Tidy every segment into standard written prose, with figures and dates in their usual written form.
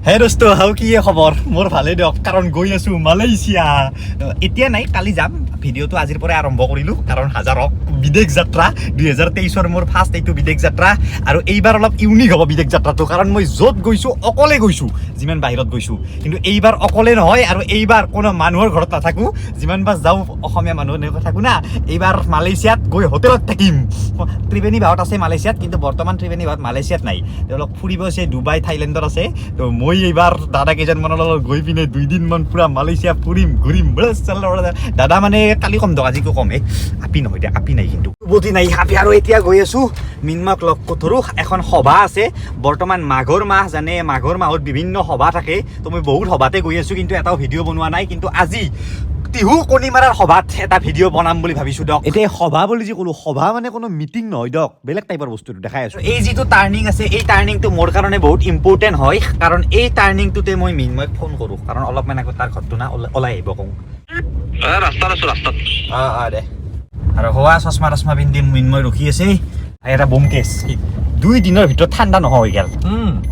হে দোস্ত হাও কি খবৰ মোৰ ভালে দিয়ক কাৰণ গৈ আছো মালয়েছিয়া এতিয়া নাই কালি যাম ভিডিঅ'টো আজিৰ পৰা আৰম্ভ কৰিলো কাৰণ হাজাৰক বিদেশ যাত্ৰা 2023ৰ মোৰ ফাৰ্ষ্ট এইটো বিদেশ যাত্ৰা আৰু এইবাৰ অলপ ইউনিক হ'ব বিদেশ যাত্ৰাটো কাৰণ মই য'ত গৈছো অকলে গৈছো যিমান বাহিৰত গৈছো কিন্তু এইবাৰ অকলে নহয় আৰু এইবাৰ কোনো মানুহৰ ঘৰত নাথাকো যিমান বাৰ যাওঁ অসমীয়া মানুহৰ ঘৰত থাকো না এইবাৰ মালয়েছিয়াত গৈ হোটেলত থাকিম ত্ৰিবেণী ভাৰত আছে মালয়েছিয়াত কিন্তু বৰ্তমান ত্ৰিবেণী ভাৰত মালয়েছিয়াত নাই তেওঁলোক ফুৰিব আছে ডুবাই থাইলেণ্ডত আছে তো মই এইবাৰ দাদা কেইজনমানৰ লগত গৈ পিনে 2 দিনমান পুৰা মালয়েছিয়া ফুৰিম ঘূৰিম দাদা মানে কালি কম দক আজিকো কম আপি নহয় দে আপি নাই কিন্তু বুদ্ধি নাই আপি আৰু এতিয়া গৈ আছো মিনমাক লগ কঠৰো এখন সভা আছে বৰ্তমান মাঘৰ মাহ জানে মাঘৰ মাহত বিভিন্ন সভা থাকে তো মই বহুত সভাতে গৈ আছো কিন্তু এটাও ভিডিঅ' বনোৱা নাই কিন্তু আজি তিহু কণিমাৰাৰ সভাত এটা ভিডিঅ' বনাম বুলি ভাবিছো দক এতিয়া সভা বুলি যে ক'লো সভা মানে কোনো মিটিং নহয় দক বেলেগ টাইপৰ বস্তুটো দেখাই আছো এই যিটো টাৰ্ণিং আছে এই টাৰ্ণিংটো মোৰ কাৰণে বহুত ইম্পৰ্টেণ্ট হয় কাৰণ এই টাৰ্ণিংটোতে মই মিনময়ক ফোন কৰোঁ কাৰণ অলপমান আগত তাৰ ঘৰটো না ওলাই আহিব কওঁ ৰাস্তাত আছো ৰাস্তাত দে আৰু হোৱা চশমা টচমা পিন্ধি মিনময় ৰখি আছে এটা বোম কেছ 2 দিনৰ ভিতৰত ঠাণ্ডা নহয় গেল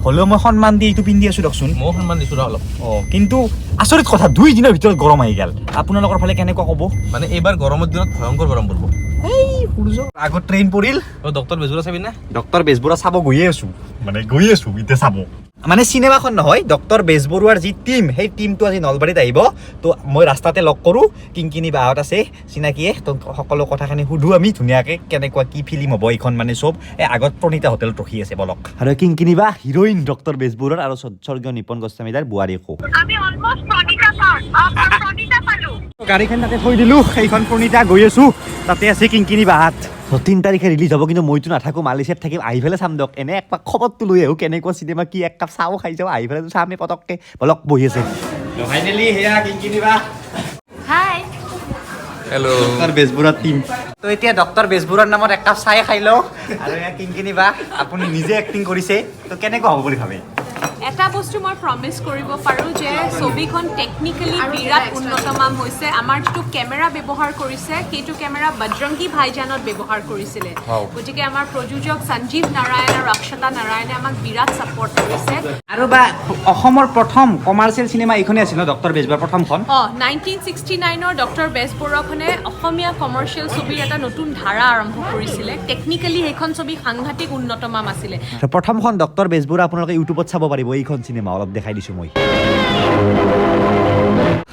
হ'লেও মই সন্মান দি এইটো পিন্ধি আছো দকচোন মই সন্মান দিছো অলপ কিন্তু আচৰিত কথা 2 দিনৰ ভিতৰত গৰম আহি গেল আপোনালোকৰ ফালে কেনেকুৱা ক'ব মানে এইবাৰ গৰমৰ দিনত ভয়ংকৰ গৰম পৰিব আগত ট্ৰেইন পৰিল ডক্টৰ বেজবৰুৱা চাবি না ডক্টৰ বেজবৰুৱা চাব গৈয়ে আছো এতিয়া চাব মানে চিনেমাখন নহয় ডক্টৰ বেজবৰুৱাৰ যি টিম সেই টিমটো আজি নলবাৰীত আহিব তো মই ৰাস্তাতে লগ কৰোঁ কিংকিনি বাহঁত আছে চিনাকিয়ে তো সকলো কথাখিনি সুধো আমি ধুনীয়াকৈ কেনেকুৱা কি ফিল্ম হ'ব এইখন মানে চব এই আগত প্ৰণীতা হোটেলত ৰখি আছে বলক আৰু কিংকিনি বা হিৰোইন ডক্টৰ বেজবৰুৱাৰ আৰু স্বৰ্গীয় নিপন গোস্বামীদাৰ বোৱাৰীকো গাড়ীখন তাতে থৈ দিলোঁ সেইখন প্ৰণীতা গৈ আছোঁ তাতে আছে কিংকিনি বাহঁত 3 তাৰিখে ৰিলিজ হ'ব কিন্তু মইতো নাথাকোঁ মালয়েছিয়াত থাকিম আহি পেলাই চাম দিয়ক এনে এক পাক খবৰটো লৈ আহোঁ কেনেকুৱা চিনেমা কি এক কাপ চাও খাই যাওঁ আহি পেলাই চাম পটককৈ বলক বহি আছে ফাইনেলি সেয়া কিংকিনি বা হাই হেল্ল' ডক্টৰ বেজবৰুৱাৰ টিম তো এতিয়া ডক্টৰ বেজবৰুৱাৰ নামত এক কাপ চাই খাই লওঁ আৰু এয়া কিংকিনি বা আপুনি নিজে এক্টিং কৰিছে তো কেনেকুৱা হ'ব বুলি ভাবে এটা বস্তু মই প্ৰমিছ কৰিব পাৰোঁ যে ছবিখন টেকনিকেলি বিৰাট উন্নতমান হৈছে আমাৰ যিটো কেমেৰা ব্যৱহাৰ কৰিছে সেইটো কেমেৰা বজৰংগী ভাইজানত ব্যৱহাৰ কৰিছিলে গতিকে আমাৰ প্ৰযোজক সঞ্জীৱ নাৰায়ণ আৰু অক্ষতা নাৰায়ণে আমাক বিৰাট ছাপৰ্ট কৰিছে আৰু বা অসমৰ প্ৰথম কমাৰ্চিয়েল চিনেমা এইখনেই আছিল ন ডক্টৰ বেজবৰুৱাৰ প্ৰথমখন 1969ৰ ডক্টৰ বেজবৰুৱাখনে অসমীয়া কমাৰ্চিয়েল ছবিৰ এটা নতুন ধাৰা আৰম্ভ কৰিছিলে টেকনিকেলি সেইখন ছবি সাংঘাতিক উন্নতমান আছিলে প্ৰথমখন ডক্টৰ বেজবৰুৱা আপোনালোকে ইউটিউবত চাব পাৰিব এইখন চিনেমা অলপ দেখাই দিছোঁ মই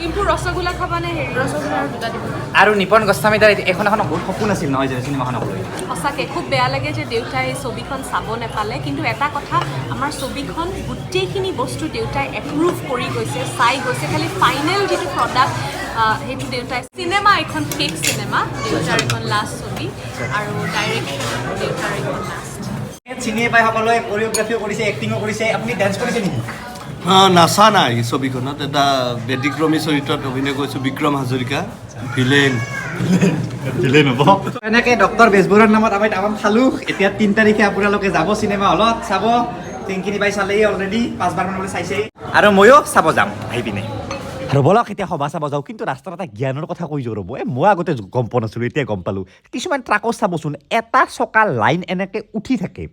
কিন্তু ৰসগোল্লা খাবানে হেৰি ৰসগোল্লা আৰু দুটা দিব আৰু নিপন গোস্বামীদাৰ এখন বহুত সপোন আছিল নহয় যে চিনেমাখনক লৈ সঁচাকৈ খুব বেয়া লাগে যে দেউতাই এই ছবিখন চাব নাপালে কিন্তু এটা কথা আমাৰ ছবিখন গোটেইখিনি বস্তু দেউতাই এপ্ৰুভ কৰি গৈছে চাই গৈছে খালি ফাইনেল যিটো প্ৰডাক্ট সেইটো দেউতাই চিনেমা এখন ফেক চিনেমা দেউতাৰ এখন লাষ্ট ছবি আৰু ডাইৰেকশ্যন দেউতাৰ এখন লাষ্ট চিনিয়ে পাই সকলোৱে কৰিঅ'গ্ৰাফিও কৰিছে এক্টিঙো কৰিছে আপুনি ডান্স কৰিছে নেকি নাচা নাই ছবিখনত এটা ব্যতিক্ৰমী চৰিত্ৰত অভিনয় কৰিছোঁ বিক্ৰম হাজৰিকা ভিলেন হ'ব এনেকৈ ডক্টৰ বেজবৰুৱাৰ নামত আমি টাৱাং খালোঁ এতিয়া 3 তাৰিখে আপোনালোকে যাব চিনেমা হলত চাব কিংকিনি বাই চালেই অলৰেডি 5বাৰমান বোলে চাইছেই আৰু ময়ো চাব যাম আহি পিনে আৰু বলক এতিয়া সভা চাব যাওঁ কিন্তু ৰাস্তাত এটা জ্ঞানৰ কথা কৈ যাওঁ ৰ'ব মই আগতে গম পোৱা নাছিলোঁ এতিয়া গম পালোঁ কিছুমান ট্ৰাকত চাবচোন এটা চকা লাইন এনেকৈ উঠি থাকে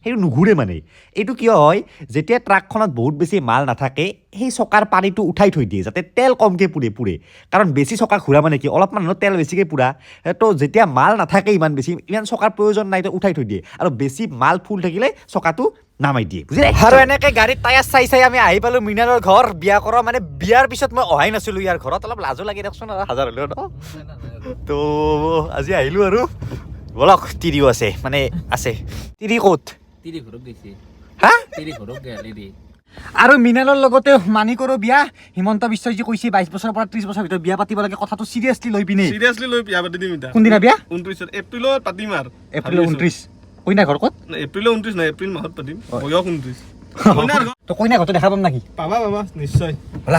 সেইটো নুঘূৰে মানে এইটো কিয় হয় যেতিয়া ট্ৰাকখনত বহুত বেছি মাল নাথাকে সেই চকাৰ পানীটো উঠাই থৈ দিয়ে যাতে তেল কমকৈ পুৰে কাৰণ বেছি চকা ঘূৰা মানে কি অলপমান তেল বেছিকৈ পুৰা তো যেতিয়া মাল নাথাকে ইমান চকাৰ প্ৰয়োজন নাই তো উঠাই থৈ দিয়ে আৰু বেছি মাল ফুল থাকিলে চকাটো নামাই দিয়ে বুজিলে আৰু এনেকৈ গাড়ীত টায়াৰ চাই আমি আহি পালোঁ মৃণালৰ ঘৰ বিয়া কৰা মানে বিয়াৰ পিছত মই অহাই নাছিলোঁ ইয়াৰ ঘৰত অলপ লাজো লাগি দিয়কচোন আৰু হাজাৰ হ'লেও ন তো আজি আহিলোঁ আৰু বলক তিৰিও আছে মানে আছে তিৰি ক'ত আৰু মৃণালৰ লগতে মানি কৰোঁ বিয়া হিমন্ত বিশ্বই যি কৈছে 22 বছৰৰ পৰা 30 বছৰৰ ভিতৰত বিয়া পাতিব লাগে কথাটো চিৰিয়াছলি লৈ পিনে বিয়া পাতি দিম কোনদিনা বিয়া 29 এপ্ৰিলত পাতিম আৰু এপ্ৰিল 29 কইনা ঘৰ ক'ত এপ্ৰিল 29 নাই এপ্ৰিল মাহত পাতিম বয়স 29 তো কইনা ঘৰটো দেখা পাম নাকি পাবা নিশ্চয়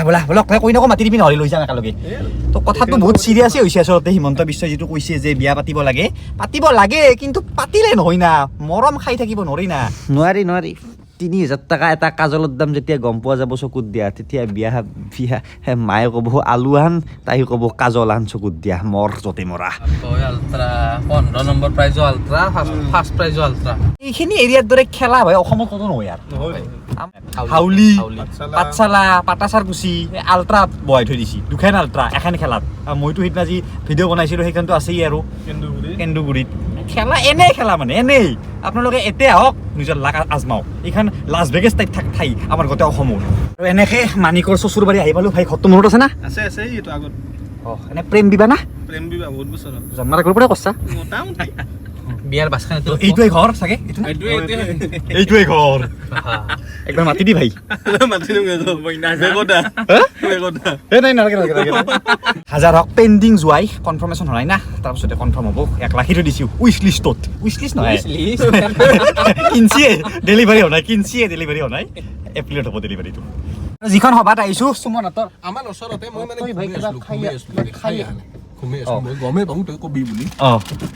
বলা বলক কইনাকো মাতি দিবি নহ'লে লৈ যাম একেলগে তো কথাটো বহুত চিৰিয়াছেই হৈছে আচলতে হিমন্ত বিশ্বই যিটো কৈছে যে বিয়া পাতিব লাগে কিন্তু পাতিলে নহয় না মৰম খাই থাকিব নোৱাৰি না নোৱাৰি ৩,০০০ টকা এটা কাজলৰ দাম যেতিয়া গম পোৱা যাব চকুত দিয়া তেতিয়া বিয়া মায়ে ক'ব আলু আন তাই ক'ব কাজল আন চকুত দিয়া মৰ য'তে মৰা আল্ট্ৰা 15 নম্বৰ প্ৰাইজো আল্ট্ৰা ফাৰ্ষ্ট প্ৰাইজো আল্ট্ৰা এইখিনি এৰিয়াৰ দৰে খেলা হয় অসমত ক'তো নহয় ইয়াৰ হাউলি পাঠশালা পাটাচাৰকুচি আল্ট্ৰা বহাই থৈ দিছে দুখন আল্ট্ৰা এখন খেলাত মইতো সেইদিনা যি ভিডিঅ' বনাইছিলোঁ সেইখনতো আছেই আৰু কেন্দুগুৰিত খেলা এনেই খেলা মানে এনেই আপোনালোকে এতিয়া আহক নিজৰ লাক আজমাওক এইখন লাছ ভেগাছ টাইপ ঠাই আমাৰ গোটেই অসমৰ আৰু এনেকৈ মানিকৰ চচুৰ বাৰী আহি পালোঁ ভাই ঘৰটো মনত আছে না আছে এইটো আগত এনে প্ৰেম বিবাহ না প্ৰেম বিবাহ বহুত বছৰ জন্মাৰ আগৰ পৰাই কৈছা মোটামুটি বিয়াৰ বাছখান এইটোৱে ঘৰ চাগে এইটোৱে ঘৰ একবাৰ মাতি দি ভাই হাজাৰ হওক পেণ্ডিং যোৱাই কনফাৰ্মেশ্যন হোৱাই না তাৰপিছতে কনফাৰ্ম হ'ব 1 লাখ থৈ দিছোঁ উইচ লিষ্টত উইচ লিষ্ট নহয় কিনচিয়ে ডেলিভাৰী হোৱা নাই ডেলিভাৰী হোৱা নাই এপ্ৰিলত হ'ব ডেলিভাৰীটো যিখন সভাত আহিছোঁ সুমনহঁতৰ আমাৰ ওচৰতে মই মানে গমেই পাওঁ তই কবি বুলি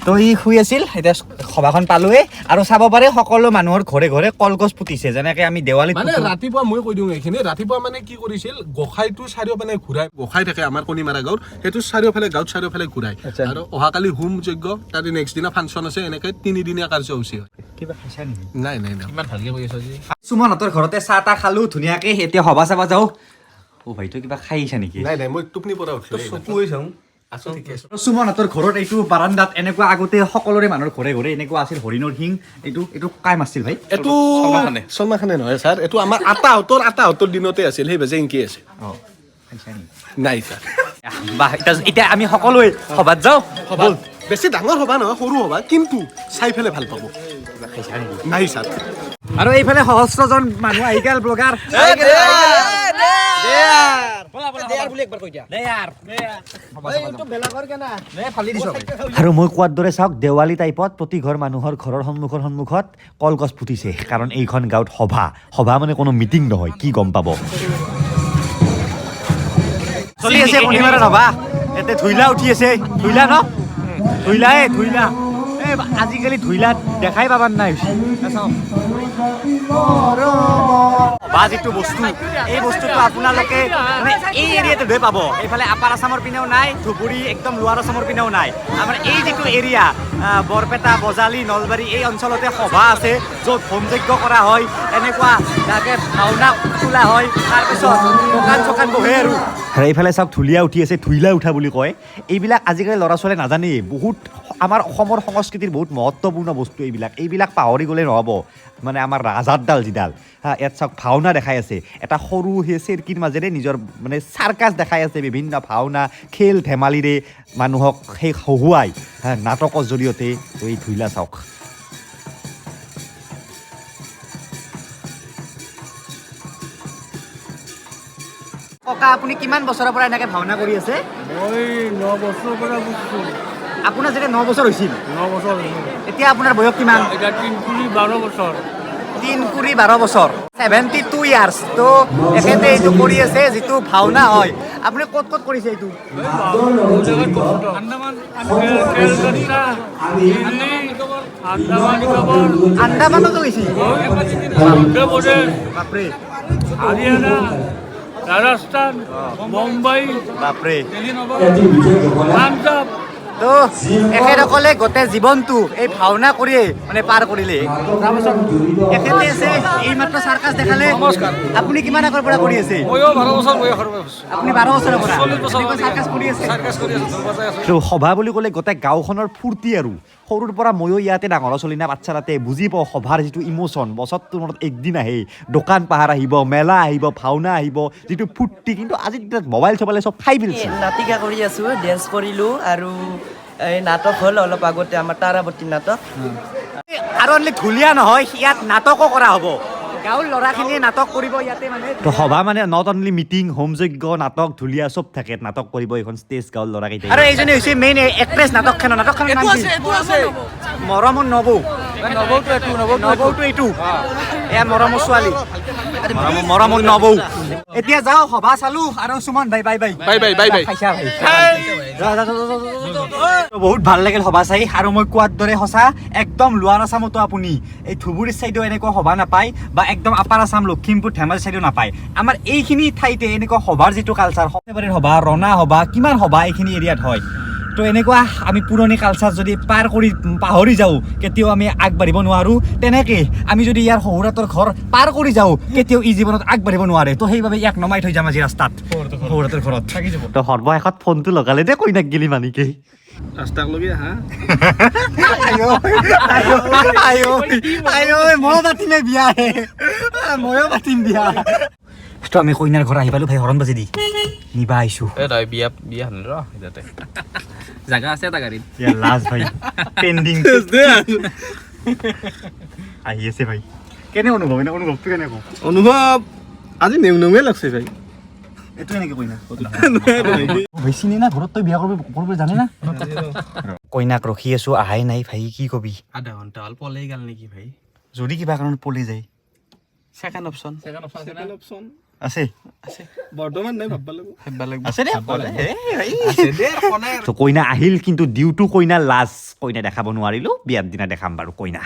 তো ই শুই আছিল এতিয়া সভাখন পালোৱে আৰু চাব পাৰে সকলো মানুহৰ ঘৰে ঘৰে কলগছ পুতিছে যেনেকে আমি দেৱালীত মানে ৰাতিপুৱা মই কৈ দিওঁ এইখিনি ৰাতিপুৱা মানে কি কৰিছিল গোসাঁইটো চাৰিওফালে ঘূৰাই গোসাঁই থাকে আমাৰ কণিমাৰা গাঁৱত সেইটো চাৰিওফালে গাঁৱত চাৰিওফালে ঘূৰাই আৰু অহাকালি হোম যজ্ঞ তাতে নেক্সট দিনা ফাংচন আছে এনেকে 3 দিনীয়া কাৰ্যসূচী হয় কিবা খাইছা নেকি নাই ইমান ভালকে কৈ আছ আজি সুমনহঁতৰ ঘৰতে চাহ তাহ খালোঁ ধুনীয়াকৈ এতিয়া সভা চাবা যাওঁ ভাই তই কিবা খাইছা নেকি নাই মই টোপনি পৰা উঠিলো চকু হৈ চাওঁ সুমনহঁতৰ ঘৰত এইটো বাৰান্দাত এনেকুৱা আগতে সকলোৰে মানুহৰ ঘৰে ঘৰে এনেকুৱা আছিল হৰিণৰ শিং এইটো কাই মাছিল ভাই এইটো শৰ্মা খানে নহয় ছাৰ এইটো আমাৰ আটাহঁতৰ দিনতে আছিল সেই বেজে ইংকি আছে নাই ছাৰ এতিয়া আমি সকলোৱে সভাত যাওঁ সভা বেছি ডাঙৰ সভা নহয় সৰু সভা কিন্তু চাই পেলাই ভাল পাব নাই ছাৰ আৰু এইফালে সহস্ৰজন মানুহ আহি গ'ল ব্লগাৰ আৰু মই কোৱাৰ দৰে চাওক দেৱালী টাইপত প্ৰতি ঘৰ মানুহৰ ঘৰৰ সন্মুখত কলগছ ফুটিছে কাৰণ এইখন গাঁৱত সভা মানে কোনো মিটিং নহয় কি গম পাব চলি আছে কণিমাৰা সভা ইয়াতে ধুইলা উঠি আছে ধুইলা ন ধুইলা আজিকালি ধুইলা দেখাই পাবাৰ নাই বা যিটো বস্তু এই বস্তুটো আপোনালোকে মানে এই এৰিয়াটোতে পাব এইফালে আপাৰ আছামৰ পিনেও নাই ধুবুৰী একদম লোৱাৰ আছামৰ পিনেও নাই আমাৰ এই যিটো এৰিয়া বৰপেটা বজালী নলবাৰী এই অঞ্চলতে সভা আছে য'ত হোম যজ্ঞ কৰা হয় এনেকুৱা তাকে ভাওনা খোলা হয় তাৰপিছত দোকান বহে আৰু এইফালে চাওক ধুলীয়া উঠি আছে ধুইলা উঠা বুলি কয় এইবিলাক আজিকালি ল'ৰা ছোৱালীয়ে নাজানেই বহুত আমাৰ অসমৰ সংস্কৃতিৰ বহুত মহত্বপূৰ্ণ বস্তু এইবিলাক পাহৰি গ'লে নহ'ব মানে আমাৰ ৰাজাৰডাল যিডাল ইয়াত চাওক ভাওনা দেখাই আছে এটা সৰু সেই চেৰকিৰ মাজেৰে নিজৰ মানে চাৰ্কাছ দেখাই আছে বিভিন্ন ভাওনা খেল ধেমালিৰে মানুহক সেই হহুৱাই নাটকৰ জৰিয়তে এই ধুইলা চাওক ককা আপুনি কিমান বছৰৰ পৰা এনেকৈ ভাওনা কৰি আছে মই 9 বছৰৰ পৰা আপোনাৰ যেতিয়া 9 বছৰ হৈছিল 9 বছৰ এতিয়া আপোনাৰ বয়স কিমান এতিয়া 12 বছৰ 12 বছৰ 72 ইয়াৰ্ছ তো এখেতে এইটো কৰি আছে যিটো ভাওনা হয় আপুনি ক'ত কৰিছে এইটো আন্দামানতো গৈছে বাপৰে হাৰিয়ানা ৰাজস্থান মুম্বাই বাপৰে পাঞ্জাব তো এখেতসকলে গোটেই জীৱনটো এই ভাওনা কৰিয়ে মানে পাৰ কৰিলে তাৰপিছত এখেতে আছে এইমাত্ৰ চাৰ্কাছ দেখালে আপুনি কিমান আগৰ পৰা কৰি আছে আপুনি 12 বছৰৰ পৰা চাৰ্কাছ কৰি আছে তো সভা বুলি ক'লে গোটেই গাঁওখনৰ ফূৰ্তি আৰু সৰুৰ পৰা ময়ো ইয়াতে ডাঙৰ চলি না বাচ্ছা তাতে বুজি পাওঁ সভাৰ যিটো ইম'চন বছৰটোৰ মনত একদিন আহে দোকান পাহাৰ আহিব মেলা আহিব ভাওনা আহিব যিটো ফূৰ্তি কিন্তু আজি মোবাইল চবাইলে চব খাই পেলাইছে নাটিকা কৰি আছোঁ ডেন্স কৰিলোঁ আৰু এই নাটক হ'ল অলপ আগতে আমাৰ তাৰাৱতী নাটক আৰু অনলি ঢুলীয়া নহয় ইয়াত নাটকো কৰা হ'ব গাঁৱৰ ল'ৰাখিনিয়ে নাটক কৰিব ইয়াতে মানে তো সভা মানে নট অনলি মিটিং হোম যজ্ঞ নাটক ঢুলীয়া চব থাকে নাটক কৰিব এইখন ষ্টেজ গাঁৱৰ ল'ৰাকেইটা আৰু এইজনী হৈছে মেইন এক্ট্ৰেছ নাটকখনৰ নাম কি মৰমৰ নবৌ নবৌটো এইটো এয়া মৰমৰ ছোৱালী মৰমৰ নবৌ এতিয়া যাওঁ সভা চালো আৰু সুমন ভাই বাই বাই খাইছা ভাই বহুত ভাল লাগিল সভা চাই আৰু মই কোৱাৰ দৰে সঁচা একদম লোৱাৰ আছামতো আপুনি এই ধুবুৰী চাইডেও এনেকুৱা সভা নাপায় বা একদম আপাৰ আছাম লখিমপুৰ ধেমাজি চাইডেও নাপায় আমাৰ এইখিনি ঠাইতে এনেকুৱা সভাৰ যিটো কালচাৰ সৰ্থেবাৰীৰ সভা ৰঙা সভা কিমান সভা এইখিনি এৰিয়াত হয় তো এনেকুৱা আমি পুৰণি কালচাৰ যদি পাহৰি যাওঁ কেতিয়াও আমি আগবাঢ়িব নোৱাৰোঁ তেনেকে আমি যদি ইয়াৰ শহুৰাতৰ ঘৰ পাৰ কৰি যাওঁ কেতিয়াও ই জীৱনত আগবাঢ়িব নোৱাৰে তো সেইবাবে ইয়াক নমাই থৈ যাম আজি ৰাস্তাত শহুৰাতৰ ঘৰত থাকি যাব তো সৰ্বশেষত ফোনটো লগালে দে কইনাক গেলি মানিকে ৰাস্তাক লগি আহা ময়ো পাতিমে বিয়া ময়ো পাতিম বিয়া তো আমি কইনাৰ ঘৰ আহি পালোঁ ভাই হৰণ বাজি দি নিবা আহিছোঁ এই তই বিয়া বিয়া হান ৰ যাতে জাগা আছে এটা গাড়ীত লাষ্ট ভাই পেণ্ডিং আহি আছে ভাই কেনে অনুভৱ এনে অনুভৱটো কেনেকৈ অনুভৱ আজি নেমে লাগছে ভাই এইটো এনেকে কইনা ভাই চিনি না ঘৰত তই বিয়া কৰিব জানে না কইনাক ৰখি আছো আহাই নাই ভাই কি কবি আধা ঘণ্টা হ'ল পলাই গ'ল নেকি ভাই যদি কিবা কাৰণত পলি যায় ছেকেণ্ড অপশ্যন অপশ্যন আছে বৰ্তমান নাই ভাববা লাগিব আছে দে তো কইনা আহিল কিন্তু ডিউটো কইনা লাজ কইনা দেখাব নোৱাৰিলো বিয়াৰ দিনা দেখাম বাৰু কইনা